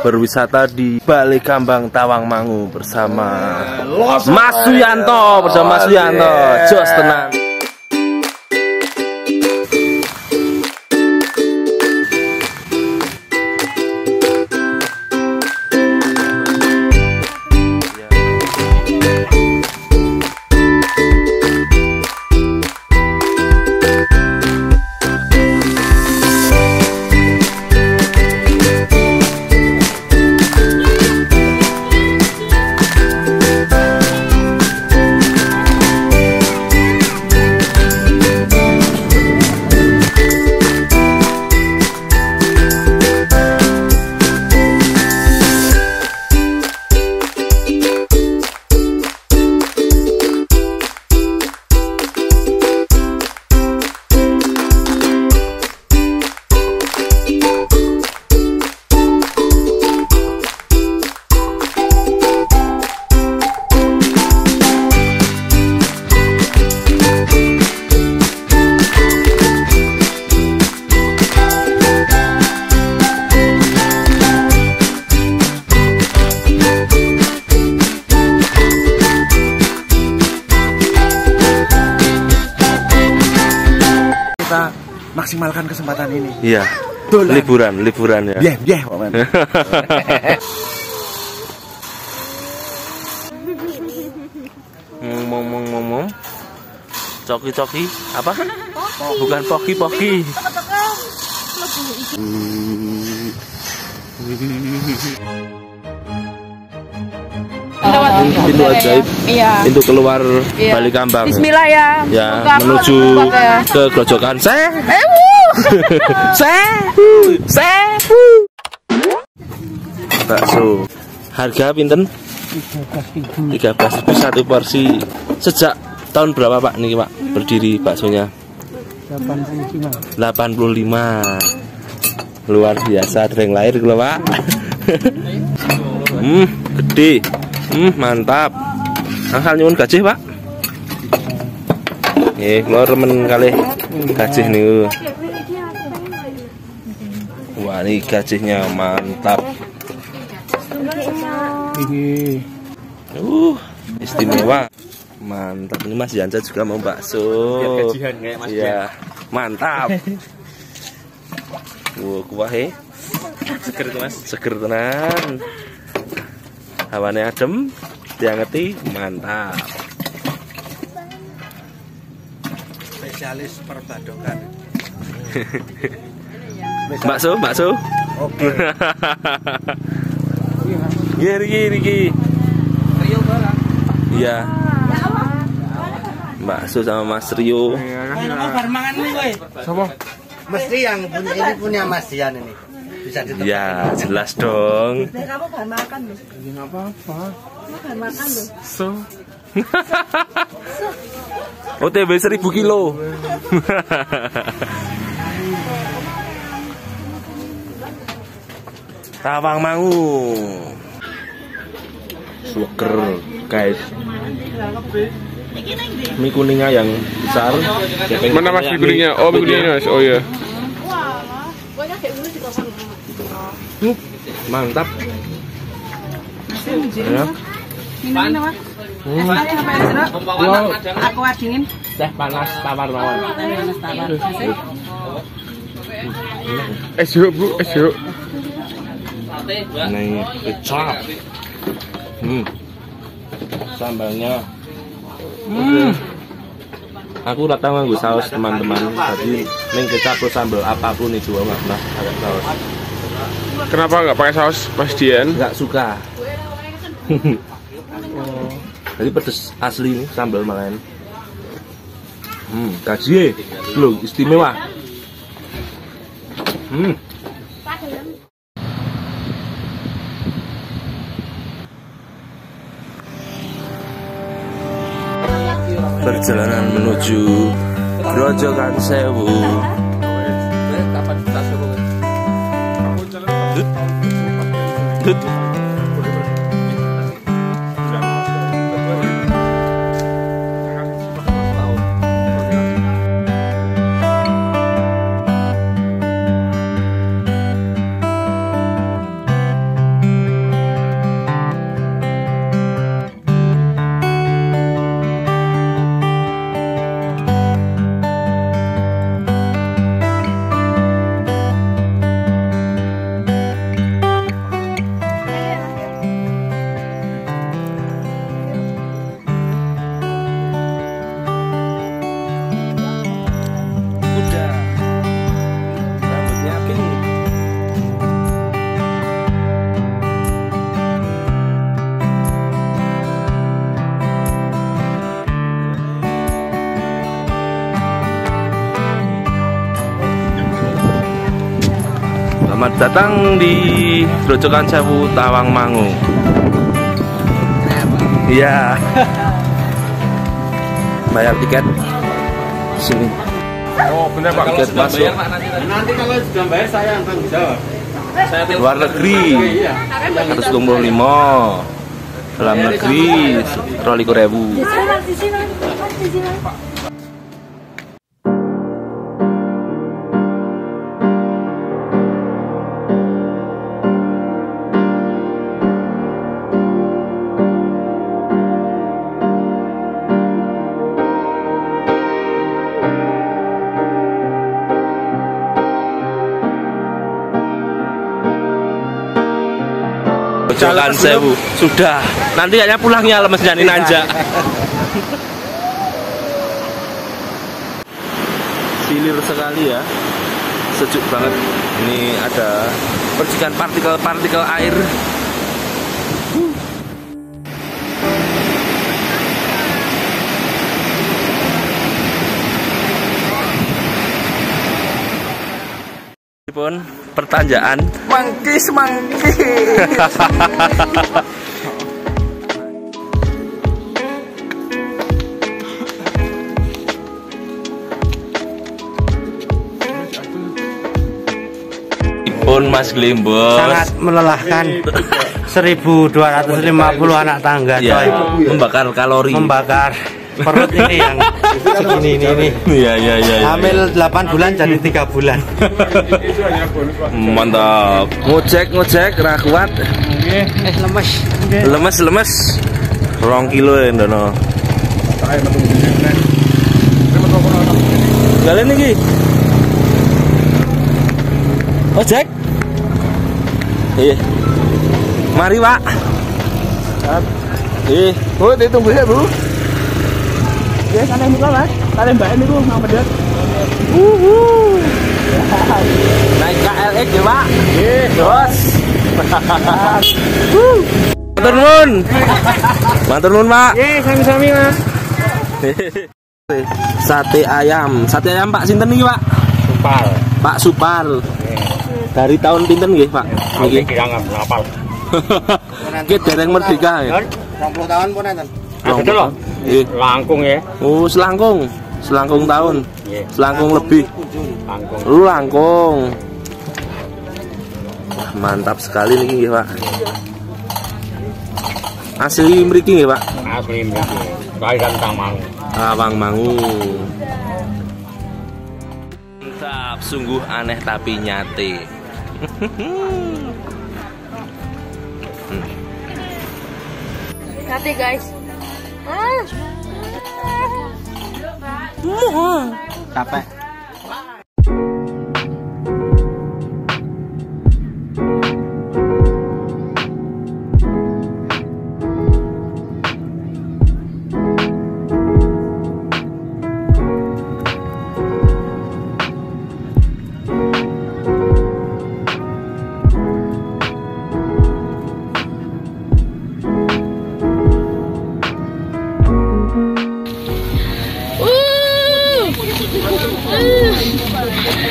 berwisata di Balikambang Tawangmangu bersama Mas Suyanto, jos tenang. Kita maksimalkan kesempatan ini. Iya. Liburan ya. Iya, Pak. Ngomong. Coki apa? Bukan poki. Pintu ajaib. Iya. Pintu keluar Balikambang. Bismillah ya. Ya, menuju ke Grojogan. Bakso. Harga pinten? 13.000 satu porsi. Sejak tahun berapa Pak nih Pak berdiri baksonya? 85. Luar biasa, dereng lahir kalau Pak. Gede. Mantap. Asal nyuwun gajih Pak. Keluar remen kali gajih nih. Wah, ini gajihnya mantap. Istimewa. Mantap, ini Mas Yanca juga mau bakso. Gajian kayak Mas. Iya, mantap. Kuahnya Seger tuh Mas. seger tenan. Hawane adem, diangeti, mantap. Spesialis perbadokan. Bakso. Oke. Iya, Riki. Rio barang. Iya. Bakso sama Mas Rio. Mesti yang punya ini punya Mas Dian ini. Bisa ditebak. Ya, jelas dong. Kamu bahan makan loh. Enggak apa-apa. Kamu bahan makan loh. OTB 1000 kilo. Tawangmangu. Seger, guys. Mie kuningnya yang besar. Mana Mas mie kuningnya? Oh, mie kuningnya Mas. Oh iya. Mantap. Ya. Ini Mas. Aku dingin. Teh panas tawar mawon. Es yuk, Bu. Es yuk. Nih, kecap. Sambalnya. Aku rata nganggo saus teman-teman. Tadi ning kecap atau sambal apapun itu enggak pernah pakai saus. Kenapa nggak pakai saus Mas Dian? Enggak suka. Jadi pedes asli nih sambal malahan. Gaji loh istimewa. Perjalanan menuju Grojogan Sewu. Selamat datang di Grojogan Sewu Tawangmangu. Iya. Bayar tiket sini. Oh, bener Pak. Tiket masuk. Nanti kalau sudah bayar saya yang tanggung jawab. Luar negeri 125, dalam negeri 25.000. Grojogan Sewu sudah. Nanti kayaknya pulangnya lemes jadi nanjak. Silir sekali ya, sejuk banget. Ini ada percikan partikel-partikel air. Pun pertanjaan Mangkis. pun Mas Glimbos Sangat melelahkan. 1250 anak tangga, ya, coy. membakar kalori, Membakar perut ini yang segini ini. Iya. Hamil 8 bulan jadi 3 bulan. Mantap. Ngojek ra kuat. Lemes. 2 kilo ya ndono. Galen iki. Ojek. Iya. Mari, Pak. Iya. Bu, ditunggu ya, Bu. Ya, sana muka Mas. Sana Mbak niku mau medhot. Naik KLX ya, Pak. Nggih, Bos. Matur nuwun, Pak. Nggih, sami-sami, Mas. Sate ayam Pak sinten niki, Pak? Supal. Pak Supal. Dari tahun pinten nggih, Pak? Niki. Jangan ngapal. Ki dereng merdeka ya. 20 tahun pun enten. Betul loh. Nggih. Langkung ya. Oh, selangkung tahun. Selangkung lebih. Langkung. Lu langkung. Wah, mantap sekali niki nggih, Pak. Asli mriki nggih, Pak? Asli mriki. Kairan Tawangmangu. Tawangmangu. Mantap, sungguh aneh tapi nyate. Hati guys. Capek.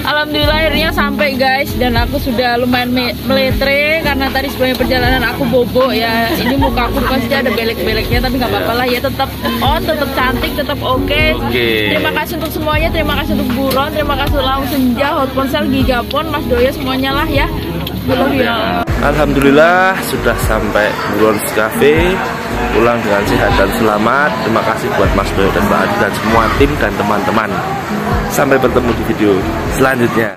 Alhamdulillah akhirnya sampai guys, dan aku sudah lumayan meletre karena tadi sebelumnya perjalanan aku bobo ya. Ini muka aku pasti ada belek-beleknya tapi nggak apa-apa lah ya, tetap on, tetap cantik, tetap oke. Terima kasih untuk semuanya, terima kasih untuk Buron, terima kasih untuk Lawang Senja, Hot Ponsel, Gigapon, Mas Doya, semuanya lah ya. Alhamdulillah sudah sampai Buron's Cafe, pulang dengan sehat dan selamat. Terima kasih buat Mas Doyo dan Mbak Adi dan semua tim dan teman-teman. Sampai bertemu di video selanjutnya.